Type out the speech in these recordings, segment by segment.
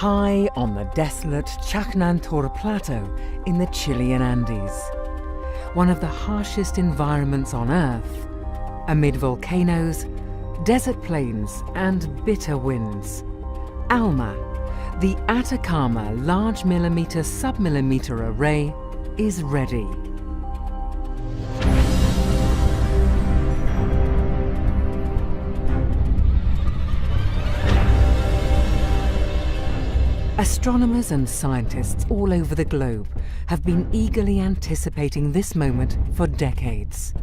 high on the desolate Chajnantor Plateau in the Chilean Andes, one of the harshest environments on Earth, amid volcanoes, desert plains and bitter winds. ALMA, the Atacama Large Millimeter submillimeter array, is ready. Astronomers and scientists all over the globe have been eagerly anticipating this moment for decades.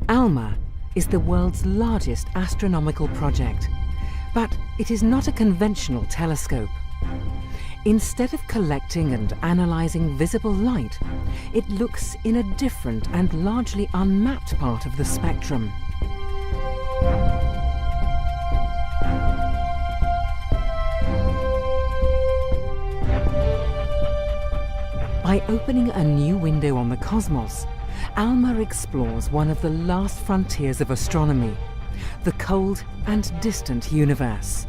ALMA is the world's largest astronomical project, but it is not a conventional telescope. Instead of collecting and analysing visible light, it looks in a different and largely unmapped part of the spectrum. By opening a new window on the cosmos, ALMA explores one of the last frontiers of astronomy, the cold and distant universe.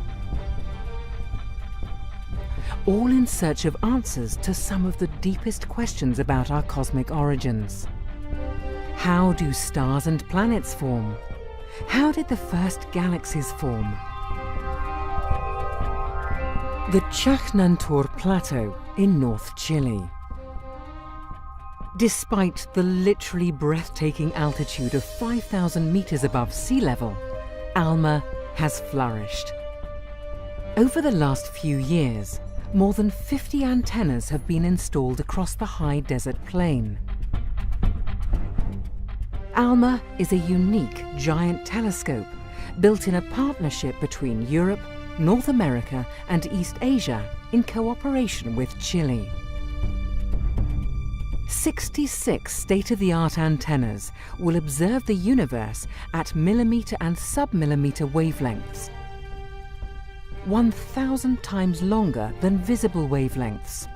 All in search of answers to some of the deepest questions about our cosmic origins. How do stars and planets form? How did the first galaxies form? The Chajnantor Plateau in North Chile. Despite the literally breathtaking altitude of 5,000 meters above sea level, ALMA has flourished. Over the last few years, more than 50 antennas have been installed across the high desert plain. ALMA is a unique giant telescope built in a partnership between Europe, North America and East Asia in cooperation with Chile. 66 state-of-the-art antennas will observe the universe at millimeter and submillimeter wavelengths, 1,000 times longer than visible wavelengths.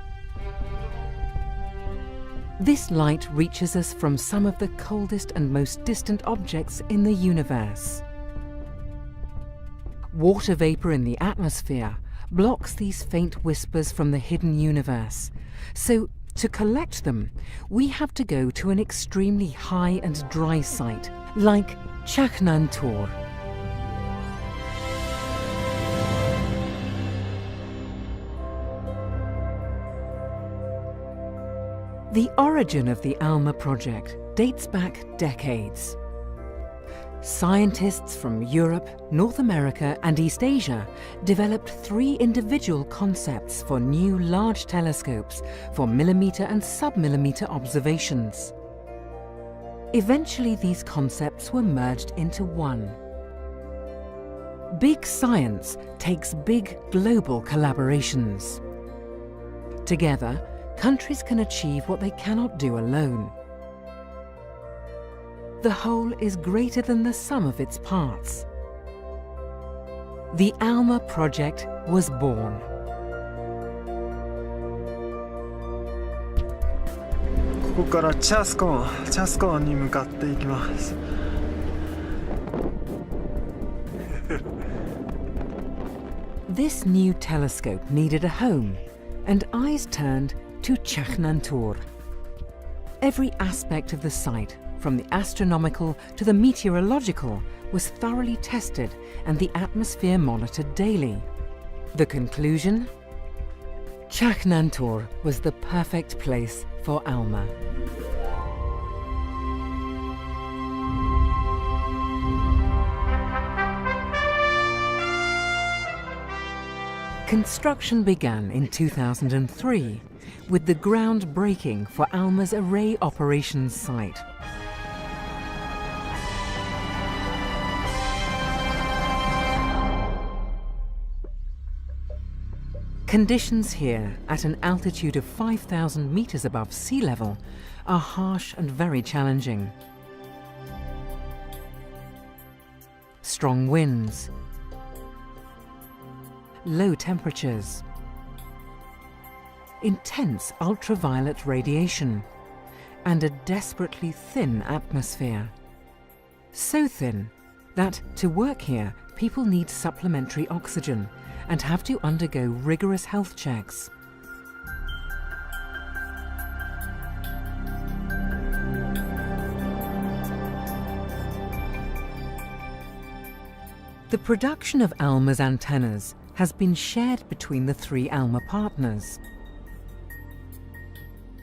This light reaches us from some of the coldest and most distant objects in the universe. Water vapor in the atmosphere blocks these faint whispers from the hidden universe, so to collect them, we have to go to an extremely high and dry site, like Chajnantor. The origin of the ALMA project dates back decades. Scientists from Europe, North America and East Asia developed 3 individual concepts for new large telescopes for millimeter and submillimeter observations. Eventually these concepts were merged into one. Big science takes big global collaborations. Together, countries can achieve what they cannot do alone. The whole is greater than the sum of its parts. The ALMA project was born. This new telescope needed a home, and eyes turned to Chajnantor. Every aspect of the site, from the astronomical to the meteorological, was thoroughly tested and the atmosphere monitored daily. The conclusion? Chajnantor was the perfect place for ALMA. Construction began in 2003 with the groundbreaking for ALMA's array operations site. Conditions here, at an altitude of 5,000 meters above sea level, are harsh and very challenging. Strong winds, low temperatures, intense ultraviolet radiation, and a desperately thin atmosphere. So thin that to work here, people need supplementary oxygen, and have to undergo rigorous health checks. The production of ALMA's antennas has been shared between the 3 ALMA partners.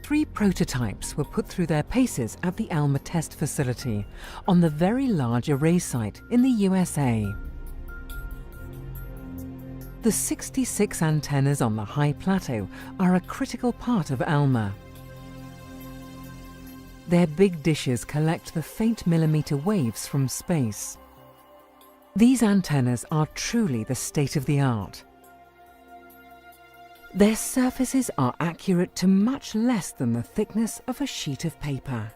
3 prototypes were put through their paces at the ALMA test facility on the Very Large Array site in the USA. The 66 antennas on the high plateau are a critical part of ALMA. Their big dishes collect the faint millimeter waves from space. These antennas are truly the state of the art. Their surfaces are accurate to much less than the thickness of a sheet of paper.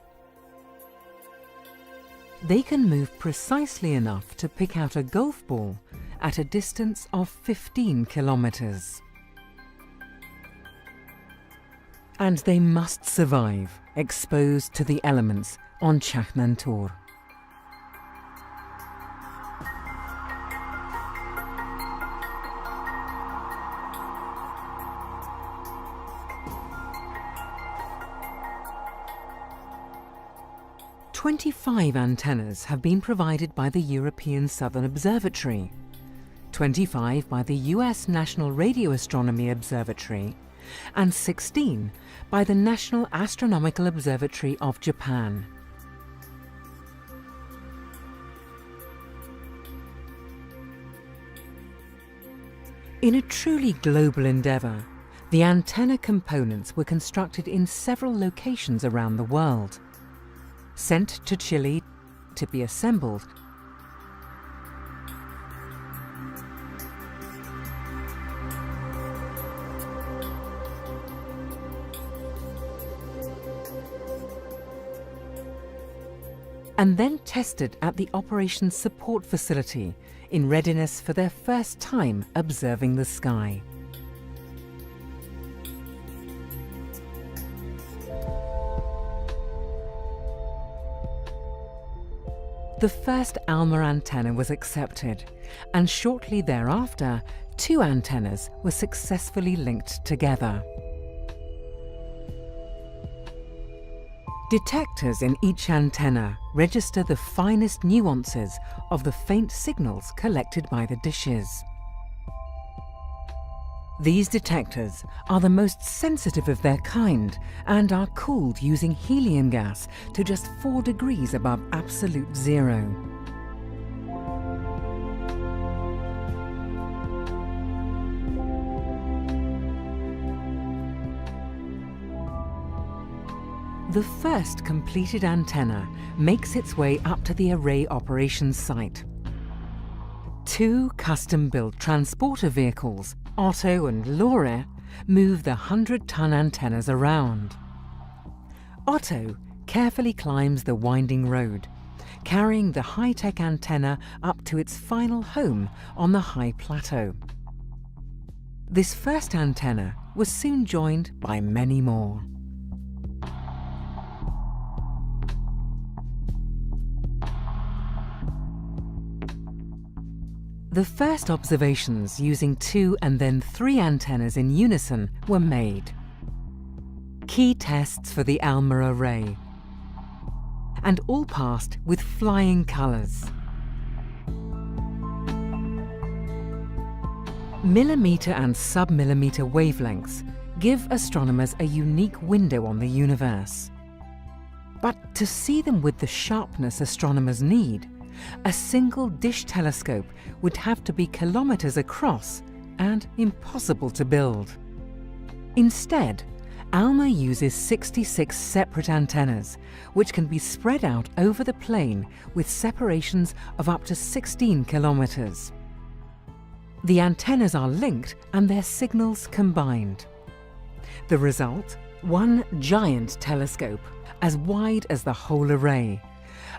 They can move precisely enough to pick out a golf ball at a distance of 15 kilometers. And they must survive, exposed to the elements on Chaknantor. "25 antennas have been provided by the European Southern Observatory, 25 by the US National Radio Astronomy Observatory, and 16 by the National Astronomical Observatory of Japan. In a truly global endeavour, the antenna components were constructed in several locations around the world, sent to Chile to be assembled, and then tested at the Operations Support Facility in readiness for their first time observing the sky. The first ALMA antenna was accepted, and shortly thereafter, 2 antennas were successfully linked together. Detectors in each antenna register the finest nuances of the faint signals collected by the dishes. These detectors are the most sensitive of their kind and are cooled using helium gas to just 4 degrees above absolute zero. The first completed antenna makes its way up to the array operations site. 2 custom-built transporter vehicles, Otto and Lore, move the 100-ton antennas around. Otto carefully climbs the winding road, carrying the high-tech antenna up to its final home on the high plateau. This first antenna was soon joined by many more. The first observations using 2 and then 3 antennas in unison were made. Key tests for the ALMA array, and all passed with flying colours. Millimeter and submillimeter wavelengths give astronomers a unique window on the universe. But to see them with the sharpness astronomers need, a single dish telescope would have to be kilometers across and impossible to build. Instead, ALMA uses 66 separate antennas, which can be spread out over the plane with separations of up to 16 kilometers. The antennas are linked and their signals combined. The result? One giant telescope, as wide as the whole array,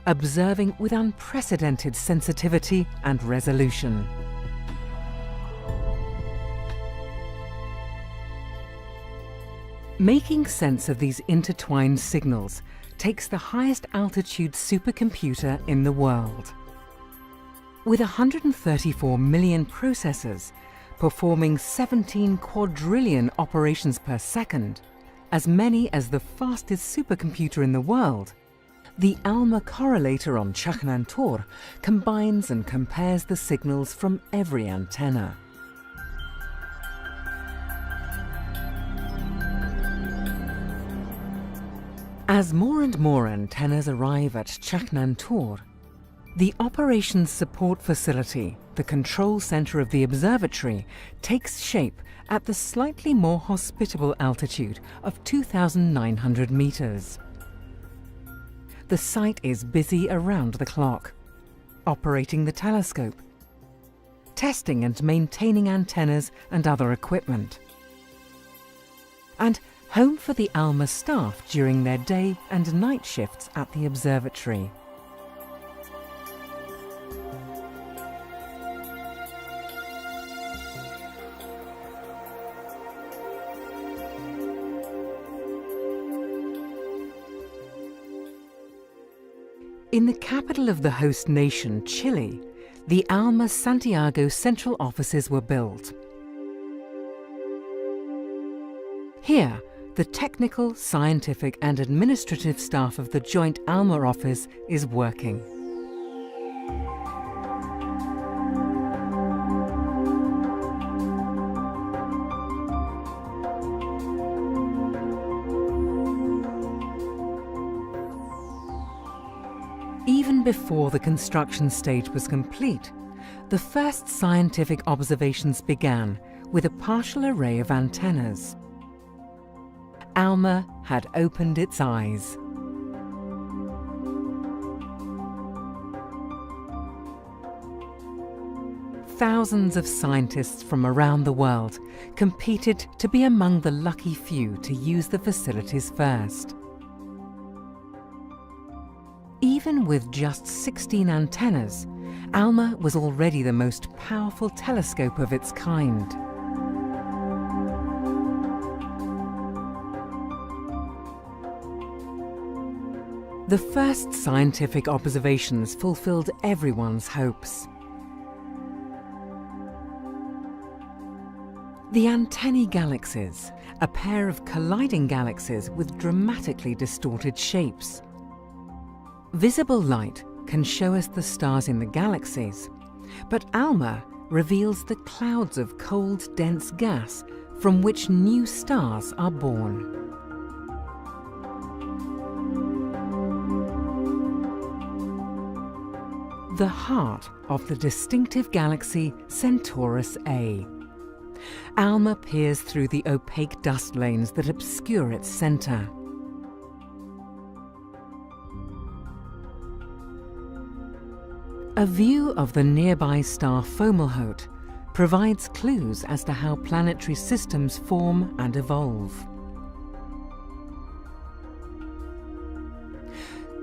observing with unprecedented sensitivity and resolution. Making sense of these intertwined signals takes the highest altitude supercomputer in the world. With 134 million processors, performing 17 quadrillion operations per second, as many as the fastest supercomputer in the world, the ALMA correlator on Chaknantor combines and compares the signals from every antenna. As more and more antennas arrive at Chaknantor, the Operations Support Facility, the control center of the observatory, takes shape at the slightly more hospitable altitude of 2,900 meters. The site is busy around the clock, operating the telescope, testing and maintaining antennas and other equipment, and home for the ALMA staff during their day and night shifts at the observatory. In the capital of the host nation, Chile, the ALMA Santiago central offices were built. Here, the technical, scientific and administrative staff of the joint ALMA office is working. Even before the construction stage was complete, the first scientific observations began with a partial array of antennas. ALMA had opened its eyes. Thousands of scientists from around the world competed to be among the lucky few to use the facilities first. Even with just 16 antennas, ALMA was already the most powerful telescope of its kind. The first scientific observations fulfilled everyone's hopes. The antennae galaxies, a pair of colliding galaxies with dramatically distorted shapes. Visible light can show us the stars in the galaxies, but ALMA reveals the clouds of cold, dense gas from which new stars are born. The heart of the distinctive galaxy Centaurus A. ALMA peers through the opaque dust lanes that obscure its center. A view of the nearby star Fomalhaut provides clues as to how planetary systems form and evolve.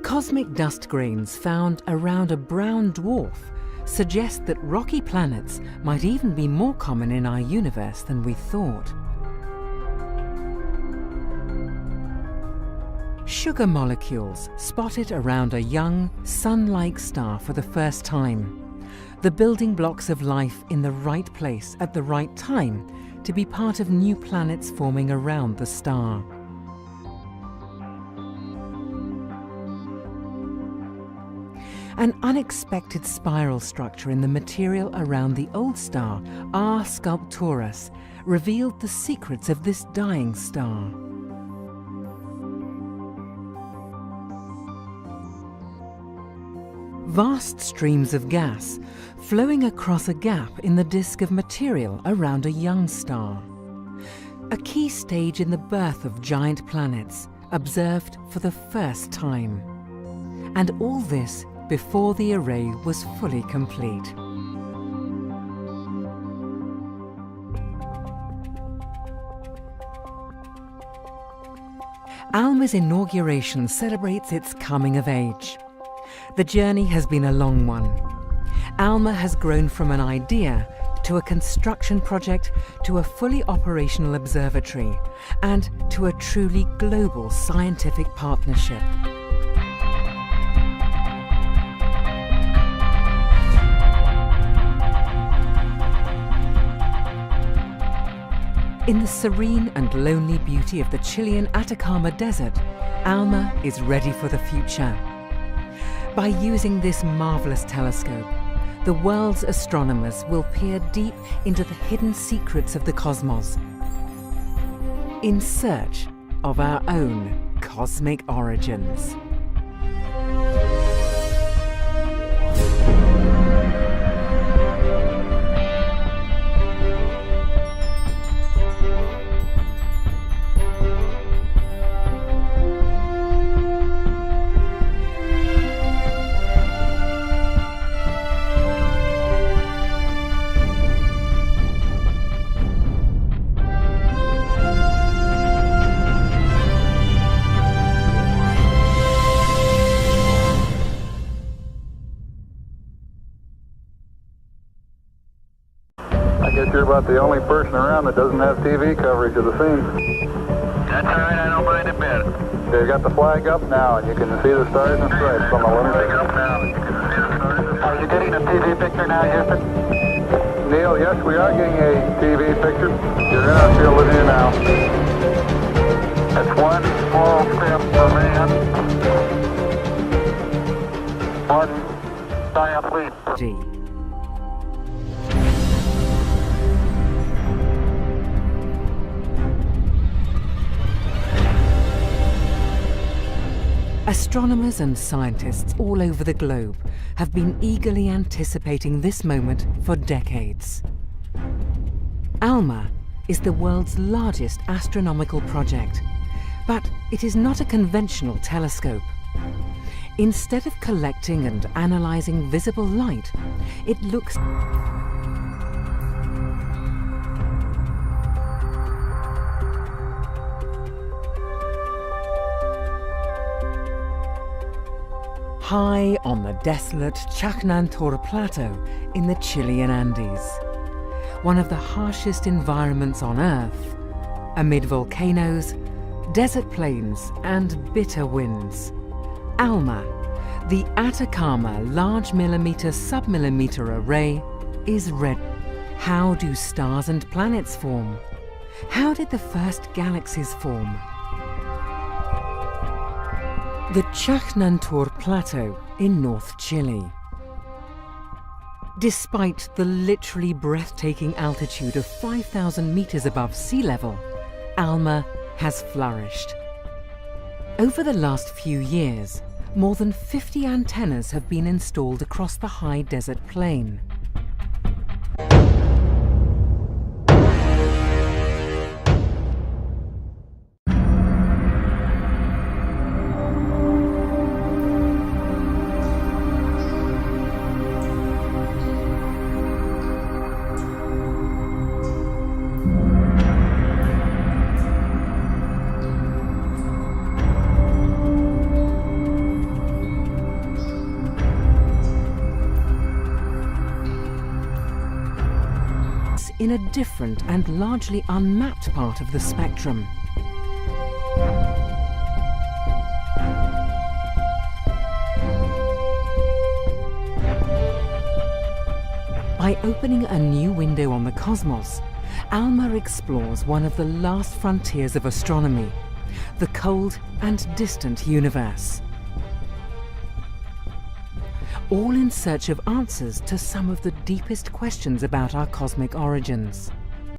Cosmic dust grains found around a brown dwarf suggest that rocky planets might even be more common in our universe than we thought. Sugar molecules spotted around a young, sun-like star for the first time, the building blocks of life in the right place at the right time to be part of new planets forming around the star. An unexpected spiral structure in the material around the old star, R. Sculpturus, revealed the secrets of this dying star. Vast streams of gas flowing across a gap in the disk of material around a young star. A key stage in the birth of giant planets, observed for the first time. And all this before the array was fully complete. ALMA's inauguration celebrates its coming of age. The journey has been a long one. ALMA has grown from an idea to a construction project to a fully operational observatory and to a truly global scientific partnership. In the serene and lonely beauty of the Chilean Atacama Desert, ALMA is ready for the future. By using this marvelous telescope, the world's astronomers will peer deep into the hidden secrets of the cosmos, in search of our own cosmic origins. I guess you're about the only person around that doesn't have TV coverage of the scene. That's all right, I don't mind a bit. They've got the flag up now, and you can see the stars and stripes on the lunar Flag up now, you can see the stars and stripes. Are you getting a TV picture now, Houston? Neil, yes, we are getting a TV picture. You're in our field of view now. That's one small step for man, one giant leap for G. Astronomers and scientists all over the globe have been eagerly anticipating this moment for decades. ALMA is the world's largest astronomical project, but it is not a conventional telescope. Instead of collecting and analyzing visible light, it looks high on the desolate Chacnantor Plateau in the Chilean Andes, one of the harshest environments on Earth, amid volcanoes, desert plains, and bitter winds. ALMA, the Atacama Large Millimeter submillimeter array, is ready. How do stars and planets form? How did the first galaxies form? The Chacnantor Plateau in North Chile. Despite the literally breathtaking altitude of 5,000 meters above sea level, ALMA has flourished. Over the last few years, more than 50 antennas have been installed across the high desert plain. In a different and largely unmapped part of the spectrum. By opening a new window on the cosmos, ALMA explores one of the last frontiers of astronomy, the cold and distant universe. All in search of answers to some of the deepest questions about our cosmic origins.